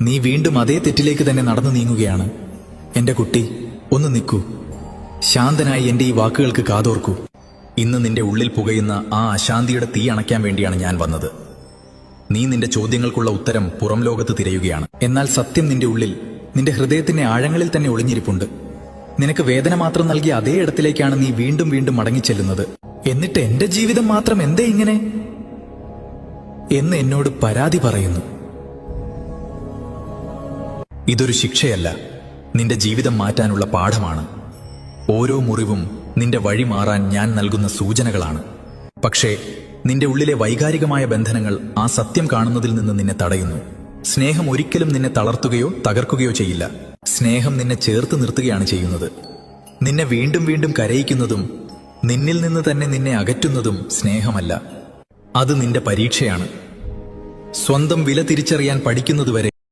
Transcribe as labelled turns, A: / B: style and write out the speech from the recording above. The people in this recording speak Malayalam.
A: നീ വീണ്ടും അതേ തെറ്റിലേക്ക് തന്നെ നടന്നു നീങ്ങുകയാണ്. എന്റെ കുട്ടി, ഒന്ന് നിൽക്കൂ. ശാന്തനായി എന്റെ ഈ വാക്കുകൾക്ക് കാതോർക്കൂ. ഇന്ന് നിന്റെ ഉള്ളിൽ പുകയുന്ന ആ അശാന്തിയുടെ തീ അണയ്ക്കാൻ വേണ്ടിയാണ് ഞാൻ വന്നത്. നീ നിന്റെ ചോദ്യങ്ങൾക്കുള്ള ഉത്തരം പുറം ലോകത്ത് തിരയുകയാണ്. എന്നാൽ സത്യം നിന്റെ ഉള്ളിൽ, നിന്റെ ഹൃദയത്തിന്റെ ആഴങ്ങളിൽ തന്നെ ഒളിഞ്ഞിരിപ്പുണ്ട്. നിനക്ക് വേദന മാത്രം നൽകിയ അതേ ഇടത്തിലേക്കാണ് നീ വീണ്ടും വീണ്ടും മടങ്ങിച്ചെല്ലുന്നത്. എന്നിട്ട് എന്റെ ജീവിതം മാത്രം എന്തേ ഇങ്ങനെ എന്ന് എന്നോട് പരാതി പറയുന്നു. ഇതൊരു ശിക്ഷയല്ല, നിന്റെ ജീവിതം മാറ്റാനുള്ള പാഠമാണ്. ഓരോ മുറിവും നിന്റെ വഴി മാറാൻ ഞാൻ നൽകുന്ന സൂചനകളാണ്. പക്ഷേ നിന്റെ ഉള്ളിലെ വൈകാരികമായ ബന്ധനങ്ങൾ ആ സത്യം കാണുന്നതിൽ നിന്ന് നിന്നെ തടയുന്നു. സ്നേഹം ഒരിക്കലും നിന്നെ തളർത്തുകയോ തകർക്കുകയോ ചെയ്യില്ല. സ്നേഹം നിന്നെ ചേർത്ത് നിർത്തുകയാണ് ചെയ്യുന്നത്. നിന്നെ വീണ്ടും വീണ്ടും കരയിക്കുന്നതും നിന്നിൽ നിന്ന് തന്നെ നിന്നെ അകറ്റുന്നതും സ്നേഹമല്ല, അത് നിന്റെ പരീക്ഷയാണ്. സ്വന്തം വില തിരിച്ചറിയാൻ പഠിക്കുന്നതുവരെ